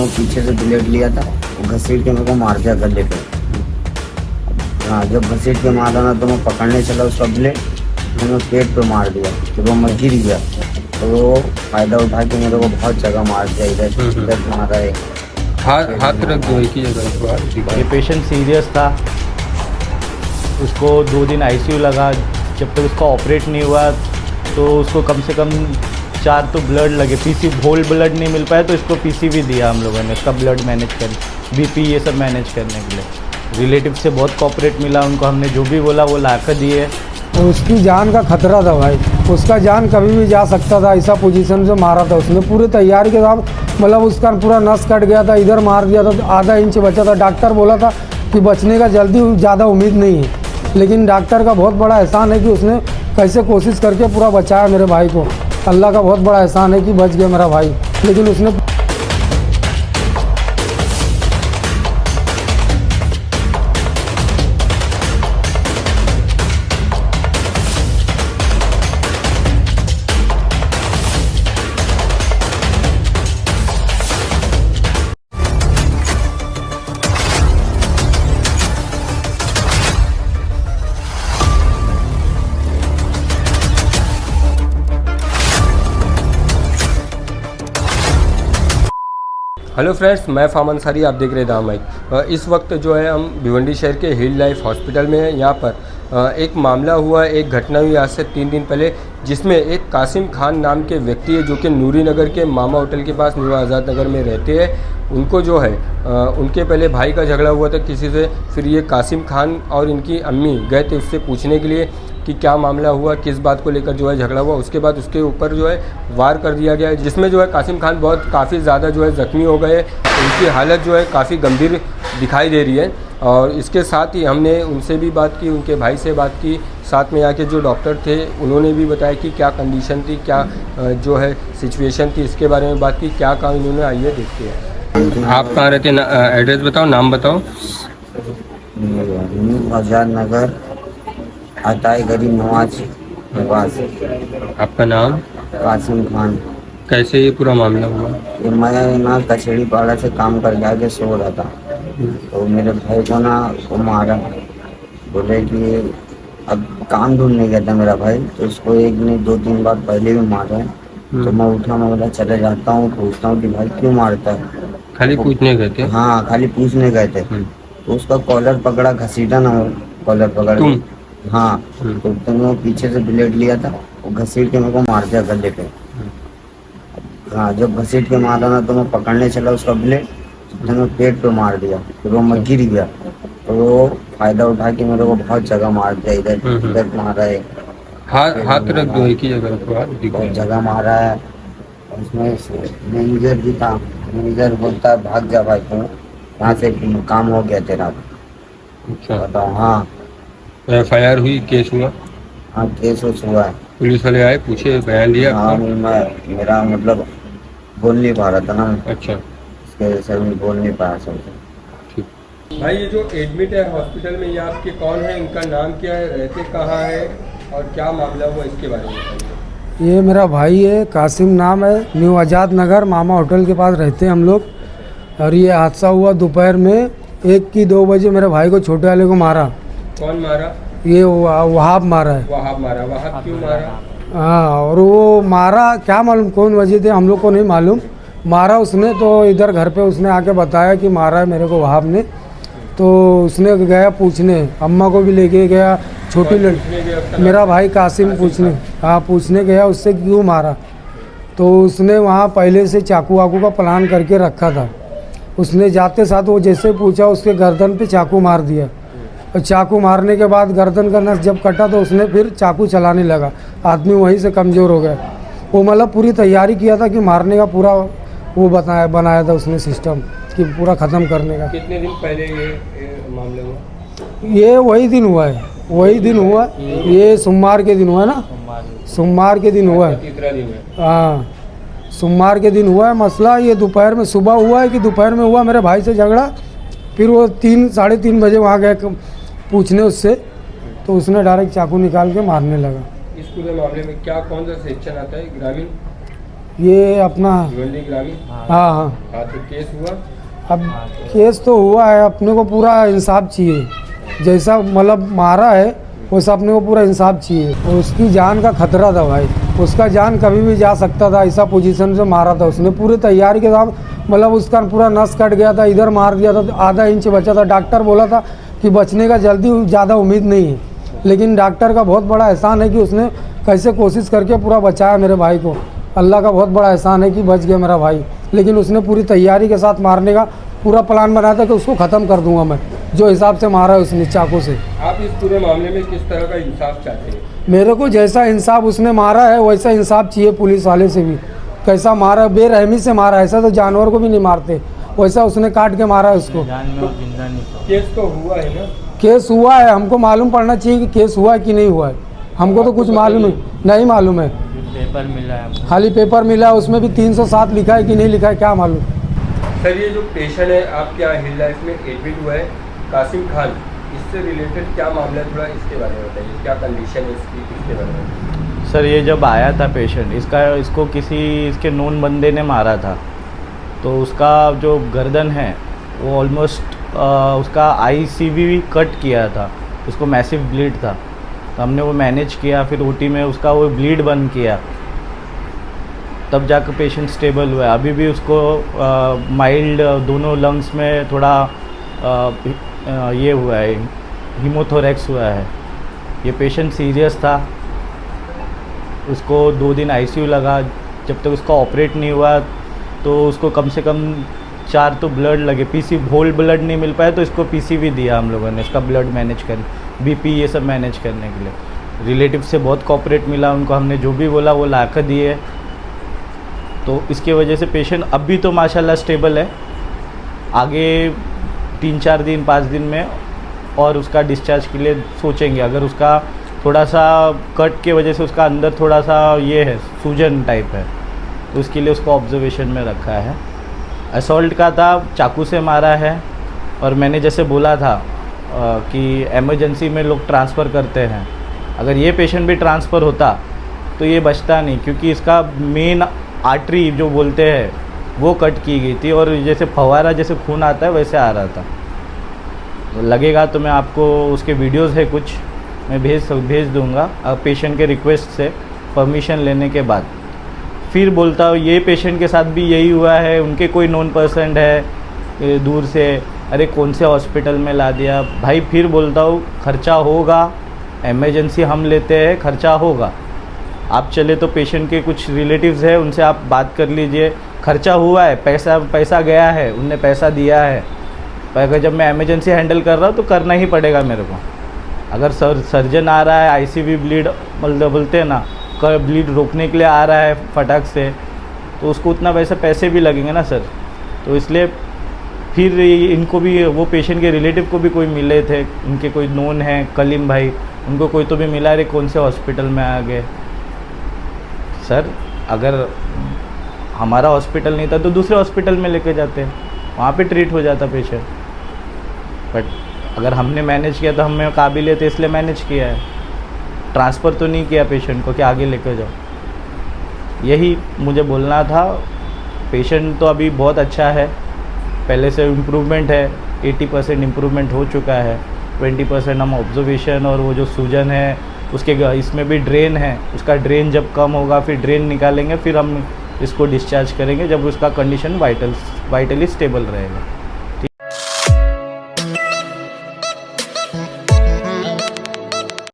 पीछे से ब्लेड लिया था, वो घसीट के मेरे को मार दिया गले पे। हाँ, जब घसीट के मारा ना तो मैं पकड़ने चला उसका ब्लेड, मैंने पेट पे मार दिया तो वो मैं गिर गया। तो वो फ़ायदा उठा के मेरे को बहुत जगह मार दिया, इधर मारा है, हाथ रख दो एक ही जगह। ये पेशेंट सीरियस था, उसको 2 दिन आईसीयू लगा। जब तक उसका ऑपरेट नहीं हुआ तो उसको कम से कम 4 तो ब्लड लगे। पीसी होल ब्लड नहीं मिल पाया तो इसको पीसी भी दिया हम लोगों ने, उसका ब्लड मैनेज कर, बीपी ये सब मैनेज करने के लिए। रिलेटिव से बहुत कोऑपरेट मिला उनको, हमने जो भी बोला वो ला कर दिए। उसकी जान का खतरा था भाई, उसका जान कभी भी जा सकता था, ऐसा पोजीशन से मारा था उसने पूरी तैयारी के साथ। मतलब उसका पूरा नस कट गया था, इधर मार दिया था, आधा इंच बचा था। डॉक्टर बोला था कि बचने का जल्दी ज़्यादा उम्मीद नहीं है, लेकिन डॉक्टर का बहुत बड़ा एहसान है कि उसने कैसे कोशिश करके पूरा बचाया मेरे भाई को। अल्लाह का बहुत बड़ा एहसान है कि बच गया मेरा भाई, लेकिन उसने हेलो फ्रेंड्स, मैं फामन अंसारी, आप देख रहे हैं द माइक। इस वक्त जो है हम भिवंडी शहर के हिल लाइफ हॉस्पिटल में हैं। यहाँ पर एक मामला हुआ, एक घटना हुई आज से 3 दिन पहले, जिसमें एक कासिम खान नाम के व्यक्ति है जो कि नूरी नगर के मामा होटल के पास न्यू आज़ाद नगर में रहते हैं। उनको जो है उनके पहले भाई का झगड़ा हुआ था किसी से। फिर ये कासिम खान और इनकी अम्मी गए थे उससे पूछने के लिए कि क्या मामला हुआ, किस बात को लेकर जो है झगड़ा हुआ। उसके बाद उसके ऊपर जो है वार कर दिया गया, जिसमें जो है कासिम खान काफ़ी ज़्यादा जो है ज़ख्मी हो गए। उनकी हालत जो है काफ़ी गंभीर दिखाई दे रही है। और इसके साथ ही हमने उनसे भी बात की, उनके भाई से बात की, साथ में यहाँ के जो डॉक्टर थे उन्होंने भी बताया कि क्या कंडीशन थी, क्या जो है सिचुएशन थी, इसके बारे में बात की। क्या कहा इन्होंने, आइए देखते हैं। आप कहाँ रहते हैं, एड्रेस बताओ, नाम बताओ। न्यू आज़ाद नगर, अताई गरीब नवाज निवास। आपका नाम? कासिम खान। कैसे ये पूरा मामला हुआ? ये मैं ना कचहरी पाड़ा से काम कर जाके सो रहा था, तो मेरे भाई को ना वो मारा। बोले कि अब काम ढूंढने गया था मेरा भाई, तो उसको 1 नहीं 2-3 बार पहले भी मारा है। तो मैं उठा, मैं बोला चले जाता हूँ, पूछता हूँ कि भाई क्यों मारता है। खाली पूछने गए थे? हाँ, खाली पूछने गए थे। तो उसका कॉलर पकड़ा, घसीटा ना, कॉलर पकड़ तुम? हाँ, तो वो पीछे से ब्लेड लिया था, वो घसीट के मेरे को मार दिया गले पे। हाँ, जब घसीट के मारा ना तो मैं पकड़ने चला उसका ब्लेड, तो मैं पेट पे मार दिया, फिर वो मैं गिर गया। तो वो फ़ायदा उठा के मेरे को बहुत जगह मार दिया, इधर मारा है, हाथ रख दो एक ही जगह, बहुत जगह मारा है। उसमें मैनेजर भी था, मैनेजर बोलता है भाग जा भाई, तू यहाँ से काम हो गया तेरा। अच्छा, बताओ। हाँ, FIR हुई, केस हुआ? हाँ, केस हुआ है। पुलिस वाले आए, पूछे, बयान दिया? हाँ, मैं मेरा मतलब बोल नहीं पा रहा था ना। अच्छा, इसके वजह से मैं बोल नहीं पाया सबसे। ठीक। भाई, ये जो एडमिट है हॉस्पिटल में, ये आपके कौन है, इनका नाम क्या है, रहते कहाँ है और क्या मामला हुआ, इसके बारे में बताइए। ये मेरा भाई है, कासिम नाम है, न्यू आज़ाद नगर मामा होटल के पास रहते हैं हम लोग। और ये हादसा हुआ दोपहर में 1 की 2 बजे। मेरे भाई को, छोटे वाले को मारा। कौन मारा? ये वहाब मारा है। वहाब मारा? वहाब क्यों मारा? हाँ, और वो मारा क्या मालूम कौन वजह थे, हम लोग को नहीं मालूम। मारा उसने, तो इधर घर पे उसने आके बताया कि मारा है मेरे को वहाब ने। तो उसने गया पूछने, अम्मा को भी लेके गया, छोटी लड़की, मेरा भाई कासिम पूछने, हाँ पूछने गया उससे क्यों मारा। तो उसने वहाँ पहले से चाकू वाकू का प्लान करके रखा था। उसने जाते साथ वो जैसे पूछा, उसके गर्दन पे चाकू मार दिया। और चाकू मारने के बाद गर्दन का नस जब कटा तो उसने फिर चाकू चलाने लगा। आदमी वहीं से कमज़ोर हो गया। वो मतलब पूरी तैयारी किया था कि मारने का, पूरा वो बनाया था उसने सिस्टम कि पूरा ख़त्म करने का। कितने दिन पहले ये मामला हुआ? ये वही दिन हुआ है, वही दिन हुआ। ये सोमवार के दिन हुआ है ना, सोमवार के दिन हुआ है। तीसरा दिन है? हाँ, सोमवार के दिन हुआ है मसला। ये दोपहर में, सुबह हुआ है कि दोपहर में हुआ मेरे भाई से झगड़ा। फिर वो 3 साढ़े 3 बजे वहाँ गए पूछने उससे, तो उसने डायरेक्ट चाकू निकाल के मारने लगा। इस पूरे मामले में क्या, कौन सा सेक्शन आता है? ग्रामीण? ये अपना भिवंडी ग्रामीण। हाँ हाँ। हाँ, तो केस हुआ। अब केस तो हुआ है, अपने को पूरा इंसाफ चाहिए। जैसा मतलब मारा है वैसा अपने को पूरा इंसाफ चाहिए। और उसकी जान का खतरा था भाई, उसका जान कभी भी जा सकता था, ऐसा पोजीशन से मारा था उसने। पूरी तैयारी के साथ, मतलब उसका पूरा नस कट गया था, इधर मार दिया था, आधा इंच बचा था। डॉक्टर बोला था कि बचने का जल्दी ज़्यादा उम्मीद नहीं है, लेकिन डॉक्टर का बहुत बड़ा एहसान है कि उसने कैसे कोशिश करके पूरा बचाया मेरे भाई को। अल्लाह का बहुत बड़ा एहसान है कि बच गया मेरा भाई। लेकिन उसने पूरी तैयारी के साथ मारने का पूरा प्लान बनाया था कि उसको ख़त्म कर दूंगा मैं, जो हिसाब से मारा है उसने चाकू से। आप इस पूरे मामले में किस तरह का इंसाफ चाहते हैं? मेरे को जैसा इंसाफ उसने मारा है वैसा इंसाफ चाहिए पुलिस वाले से भी। कैसा मारा, बेरहमी से मारा, ऐसा तो जानवर को भी नहीं मारते, वैसा उसने काट के मारा है उसको। केस तो हुआ है ना? केस हुआ है, हमको मालूम पड़ना चाहिए कि केस हुआ है कि नहीं हुआ है। हमको तो कुछ मालूम नहीं मालूम है। पेपर मिला है, खाली पेपर मिला है, उसमें भी 307 लिखा है कि नहीं लिखा है क्या मालूम। सर, ये जो पेशेंट है आपके यहाँ हिल लाइफ में एडमिट हुआ है, कासिम खान, इससे रिलेटेड क्या मामला है, थोड़ा इसके बारे में बताइए। क्या कंडीशन है इसकी, इसके बारे में? सर ये जब आया था पेशेंट, इसको किसी इसके नोन बंदे ने मारा था। तो उसका जो गर्दन है वो ऑलमोस्ट उसका ICV कट किया था, उसको मैसिव ब्लीड था। तो हमने वो मैनेज किया, फिर OT में उसका वो ब्लीड बंद किया, तब जाकर पेशेंट स्टेबल हुआ है। अभी भी उसको माइल्ड दोनों लंग्स में थोड़ा ये हुआ है, हीमोथोरैक्स हुआ है। ये पेशेंट सीरियस था, उसको 2 दिन ICU लगा। जब तक उसका ऑपरेट नहीं हुआ तो उसको कम से कम 4 तो ब्लड लगे। PC होल ब्लड नहीं मिल पाया तो इसको PC भी दिया हम लोगों ने, इसका ब्लड मैनेज कर, BP ये सब मैनेज करने के लिए। रिलेटिव से बहुत कोऑपरेट मिला उनको, हमने जो भी बोला वो ला कर दिए। तो इसके वजह से पेशेंट अभी तो माशाल्लाह स्टेबल है। आगे 3-4 दिन 5 दिन में और उसका डिस्चार्ज के लिए सोचेंगे। अगर उसका थोड़ा सा कट के वजह से उसका अंदर थोड़ा सा ये है, सूजन टाइप है, तो उसके लिए उसको ऑब्जर्वेशन में रखा है। असॉल्ट का था, चाकू से मारा है। और मैंने जैसे बोला था कि एमरजेंसी में लोग ट्रांसफ़र करते हैं, अगर ये पेशेंट भी ट्रांसफ़र होता तो ये बचता नहीं, क्योंकि इसका मेन आर्टरी जो बोलते हैं वो कट की गई थी और जैसे फव्वारा जैसे खून आता है वैसे आ रहा था। तो लगेगा तो मैं आपको उसके वीडियोस है कुछ, मैं भेज दूंगा पेशेंट के रिक्वेस्ट से, परमिशन लेने के बाद। फिर बोलता हूँ ये पेशेंट के साथ भी यही हुआ है, उनके कोई नॉन पर्सन है दूर से, अरे कौन से हॉस्पिटल में ला दिया भाई। फिर बोलता हूँ खर्चा होगा, एमरजेंसी हम लेते हैं, खर्चा होगा। आप चले तो पेशेंट के कुछ रिलेटिव्स हैं, उनसे आप बात कर लीजिए। खर्चा हुआ है, पैसा गया है, उनने पैसा दिया है, पर अगर जब मैं एमरजेंसी हैंडल कर रहा हूँ तो करना ही पड़ेगा मेरे को। अगर सर्जन आ रहा है, ICV ब्लीड मतलब बोलते हैं ना, ब्लीड रोकने के लिए आ रहा है फटाक से, तो उसको उतना पैसे भी लगेंगे ना सर। तो इसलिए फिर इनको भी, वो पेशेंट के रिलेटिव को भी कोई मिले थे, उनके कोई नोन हैं कलीम भाई, उनको कोई तो भी मिला, अरे कौन से हॉस्पिटल में आ गए। सर अगर हमारा हॉस्पिटल नहीं था तो दूसरे हॉस्पिटल में लेके जाते हैं, वहाँ पे ट्रीट हो जाता पेशेंट। बट अगर हमने मैनेज किया तो हमें काबिल है, इसलिए मैनेज किया है। ट्रांसफ़र तो नहीं किया पेशेंट को कि आगे लेकर जाओ। यही मुझे बोलना था। पेशेंट तो अभी बहुत अच्छा है, पहले से इम्प्रूवमेंट है, 80% इम्प्रूवमेंट हो चुका है। 20% हम ऑब्जर्वेशन और वो जो सूजन है उसके इसमें भी ड्रेन है, उसका ड्रेन जब कम होगा फिर ड्रेन निकालेंगे, फिर हम इसको डिस्चार्ज करेंगे जब उसका कंडीशन वाइटली स्टेबल रहेगा।